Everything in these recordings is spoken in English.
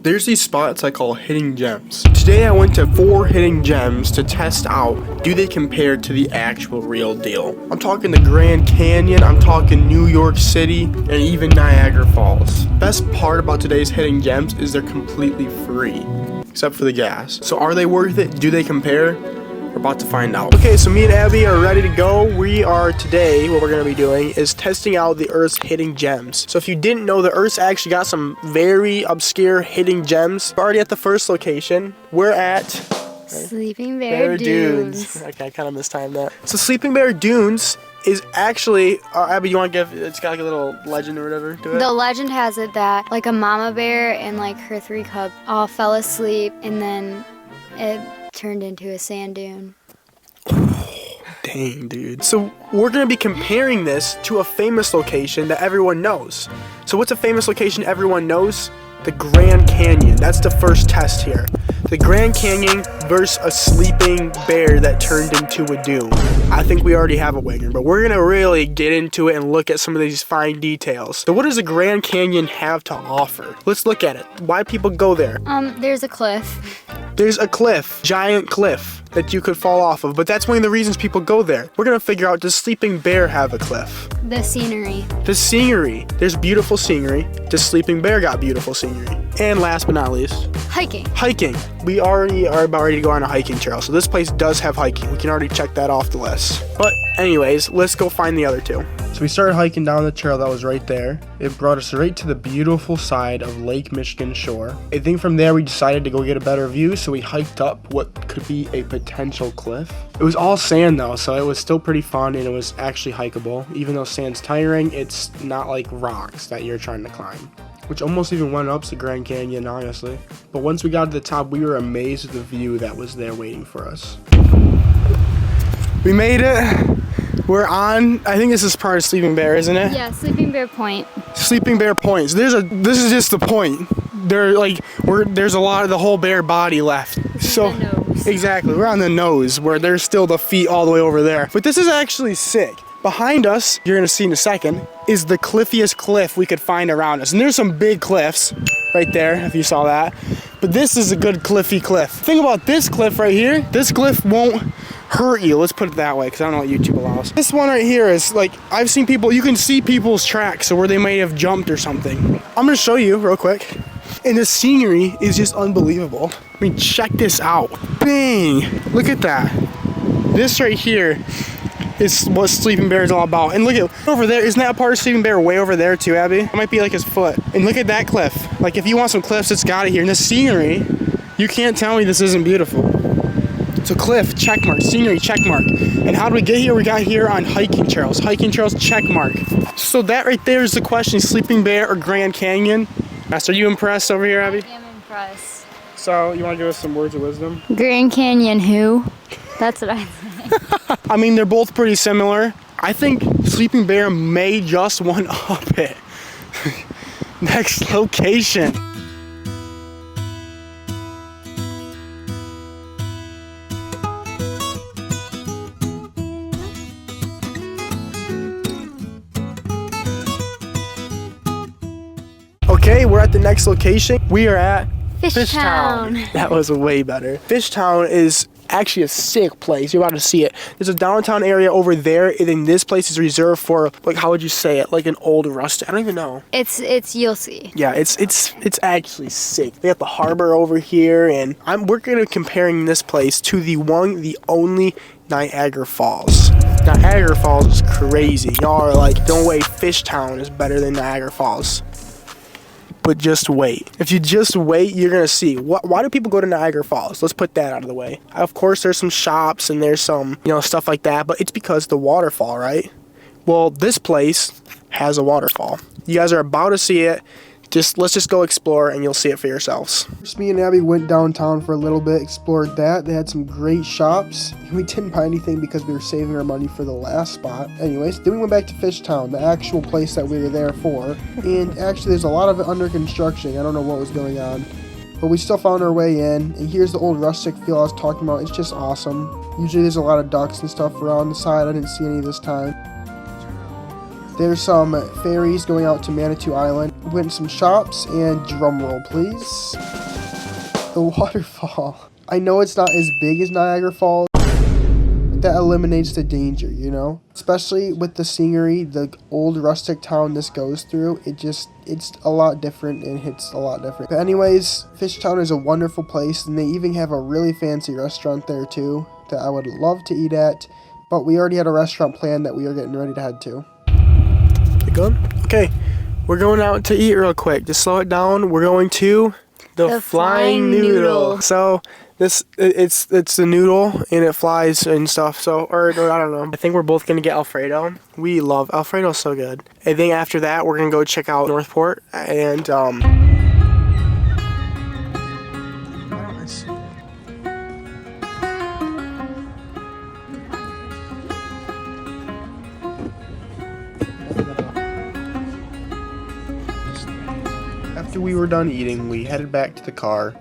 There's these spots I call hidden gems. Today I went to 4 hidden gems to test out, do they compare to the actual real deal? I'm talking the Grand Canyon, I'm talking New York City, and even Niagara Falls. Best part about today's hidden gems is they're completely free, except for the gas. So are they worth it? Do they compare? We're about to find out. Okay, so me and Abby are ready to go. Today, what we're gonna be doing is testing out the Earth's hidden gems. So if you didn't know, the Earth's actually got some very obscure hidden gems. We're already at the first location. We're at Sleeping Bear Dunes. Okay, I kind of mistimed that. So Sleeping Bear Dunes is actually, Abby, you want to give, it's got like a little legend or whatever to it? The legend has it that like a mama bear and like her 3 cubs all fell asleep and then it turned into a sand dune. Dang, dude. So we're going to be comparing this to a famous location that everyone knows. So what's a famous location everyone knows? The Grand Canyon. That's the first test here. The Grand Canyon versus a sleeping bear that turned into a dune. I think we already have a winner, but we're going to really get into it and look at some of these fine details. So what does the Grand Canyon have to offer? Let's look at it. Why people go there? There's a cliff. There's a cliff, giant cliff that you could fall off of, but that's one of the reasons people go there. We're gonna figure out, does Sleeping Bear have a cliff? The scenery. The scenery. There's beautiful scenery. Does Sleeping Bear got beautiful scenery? And last but not least, hiking. Hiking. We already are about ready to go on a hiking trail, so this place does have hiking. We can already check that off the list. But anyways, let's go find the other 2. So we started hiking down the trail that was right there. It brought us right to the beautiful side of Lake Michigan shore. I think from there we decided to go get a better view, so we hiked up what could be a potential cliff. It was all sand though, so it was still pretty fun and it was actually hikeable. Even though sand's tiring, it's not like rocks that you're trying to climb, which almost even went up the Grand Canyon, honestly. But once we got to the top, we were amazed at the view that was there waiting for us. We made it. We're on, I think this is part of Sleeping Bear, isn't it? Yeah, Sleeping Bear Point. Sleeping Bear Point. So this is just the point. There's a lot of the whole bear body left. So the nose. Exactly, we're on the nose where there's still the feet all the way over there. But this is actually sick. Behind us, you're gonna see in a second, is the cliffiest cliff we could find around us. And there's some big cliffs right there, if you saw that. But this is a good cliffy cliff. Think about this cliff right here. This cliff won't hurt you, let's put it that way, because I don't know what YouTube allows. This one right here is like, I've seen people, you can see people's tracks, so where they may have jumped or something. I'm gonna show you real quick. And the scenery is just unbelievable. I mean, check this out. Bang! Look at that. This right here is what Sleeping Bear is all about. And look at over there, isn't that a part of Sleeping Bear way over there too, Abby? It might be like his foot. And look at that cliff. Like if you want some cliffs, it's got it here. And the scenery, you can't tell me this isn't beautiful. So cliff, check mark. Scenery, check mark. And how do we get here? We got here on hiking trails. Hiking trails, check mark. So that right there is the question, Sleeping Bear or Grand Canyon? Are you impressed over here, Abby? I am impressed. So you want to give us some words of wisdom? Grand Canyon who? That's what I think. I mean, they're both pretty similar. I think Sleeping Bear may just one up it. Next location. Okay, we're at the next location. We are at Fishtown. That was way better. Fishtown is actually a sick place. You're about to see it. There's a downtown area over there, and then this place is reserved for, like, how would you say it? Like an old rustic. I don't even know. It's you'll see. Yeah, it's actually sick. They got the harbor over here, and we're gonna comparing this place to the only Niagara Falls. Niagara Falls is crazy. Y'all are like, no way, Fishtown is better than Niagara Falls. But just wait. If you just wait, you're gonna see. Why do people go to Niagara Falls? Let's put that out of the way. Of course, there's some shops and there's some, stuff like that, but it's because the waterfall, right? Well, this place has a waterfall. You guys are about to see it. Let's just go explore and you'll see it for yourselves. First, me and Abby went downtown for a little bit, explored that. They had some great shops. We didn't buy anything because we were saving our money for the last spot. Anyways, then we went back to Fishtown, the actual place that we were there for. And actually, there's a lot of it under construction. I don't know what was going on. But we still found our way in. And here's the old rustic feel I was talking about. It's just awesome. Usually there's a lot of ducks and stuff around the side. I didn't see any this time. There's some ferries going out to Manitou Island. We went to some shops, and drum roll, please. The waterfall. I know it's not as big as Niagara Falls. That eliminates the danger, you know? Especially with the scenery, the old rustic town this goes through, it's a lot different and hits a lot different. But anyways, Fishtown is a wonderful place, and they even have a really fancy restaurant there too that I would love to eat at, but we already had a restaurant planned that we are getting ready to head to. Keep going? Okay, we're going out to eat real quick. Just slow it down. We're going to the Flying Noodle. So it's the noodle and it flies and stuff. So, or I don't know. I think we're both gonna get Alfredo. We love Alfredo, so good. I think after that we're gonna go check out Northport and after we were done eating, we headed back to the car.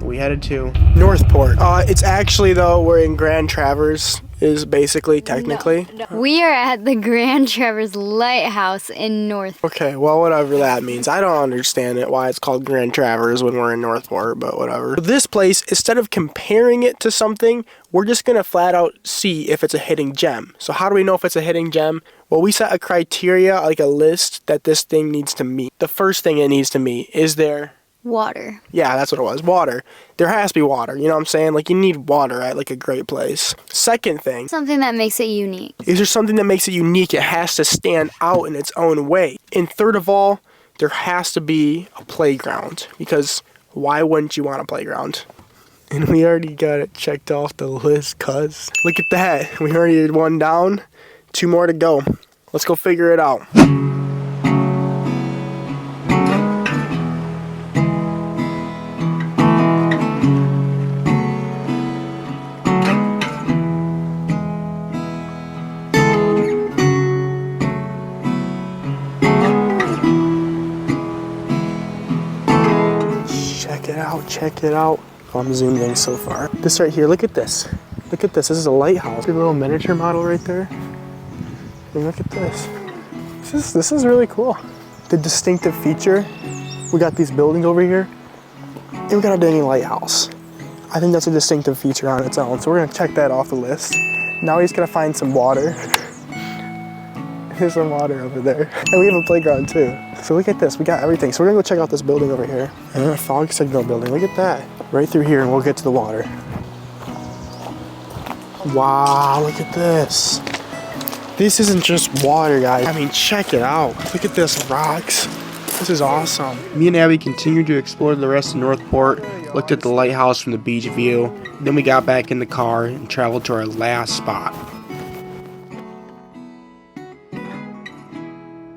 We headed to Northport. It's actually, though, we're in Grand Traverse, is basically, technically. No. We are at the Grand Traverse Lighthouse in Northport. Okay, well, whatever that means. I don't understand it, why it's called Grand Traverse when we're in Northport, but whatever. This place, instead of comparing it to something, we're just going to flat out see if it's a hidden gem. So how do we know if it's a hidden gem? Well, we set a criteria, like a list, that this thing needs to meet. The first thing it needs to meet is there... Water. Yeah, that's what it was. Water. There has to be water. You know what I'm saying? Like, you need water at, like, a great place. Second thing. Something that makes it unique. Is there something that makes it unique? It has to stand out in its own way. And third of all, there has to be a playground. Because why wouldn't you want a playground? And we already got it checked off the list, cuz. Look at that. We already did one down. 2 more to go. Let's go figure it out. Check it out. Oh, I'm zoomed in so far. This right here, look at this. Look at this. This is a lighthouse. Your little miniature model right there. And look at this. This is really cool. The distinctive feature. We got these buildings over here. And we got a dang lighthouse. I think that's a distinctive feature on its own. So we're gonna check that off the list. Now we just gotta find some water. There's some water over there. And we have a playground too. So look at this, we got everything. So we're gonna go check out this building over here. And a fog signal building, look at that. Right through here and we'll get to the water. Wow, look at this. This isn't just water, guys. I mean, check it out. Look at this, rocks. This is awesome. Me and Abby continued to explore the rest of Northport, looked at the lighthouse from the beach view. Then we got back in the car and traveled to our last spot.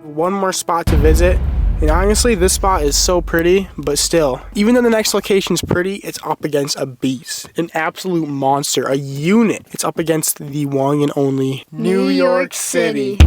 One more spot to visit, and honestly this spot is so pretty, but still, even though the next location's pretty, it's up against a beast, an absolute monster, a unit. It's up against the one and only New York City.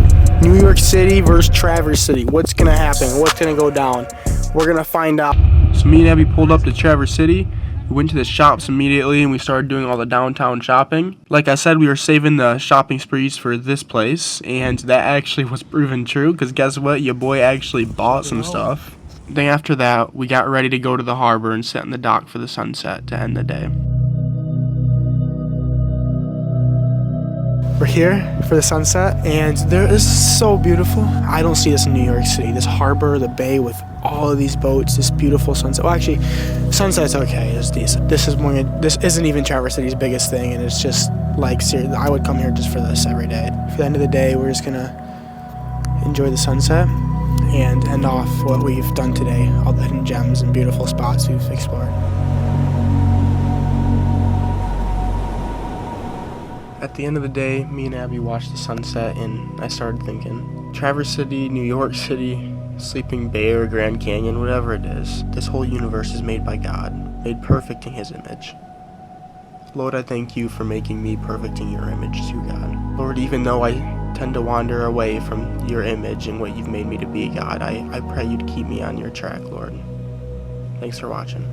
New York City versus Traverse City. What's gonna happen? What's gonna go down? We're gonna find out. So me and Abby pulled up to Traverse City. We went to the shops immediately and we started doing all the downtown shopping. Like I said, we were saving the shopping sprees for this place, and that actually was proven true, because guess what? Your boy actually bought some stuff. Then after that, we got ready to go to the harbor and sit on the dock for the sunset to end the day. We're here for the sunset, and there is so beautiful. I don't see this in New York City. This harbor, the bay with all of these boats, this beautiful sunset. Well, actually, sunset's okay. It's decent. This isn't even Traverse City's biggest thing, and it's just like, seriously, I would come here just for this every day. For the end of the day, we're just gonna enjoy the sunset and end off what we've done today. All the hidden gems and beautiful spots we've explored. At the end of the day, me and Abby watched the sunset, and I started thinking, Traverse City, New York City, Sleeping Bear, Grand Canyon, whatever it is, this whole universe is made by God, made perfect in His image. Lord, I thank you for making me perfect in your image too, God. Lord, even though I tend to wander away from your image and what you've made me to be, God, I pray you'd keep me on your track, Lord. Thanks for watching.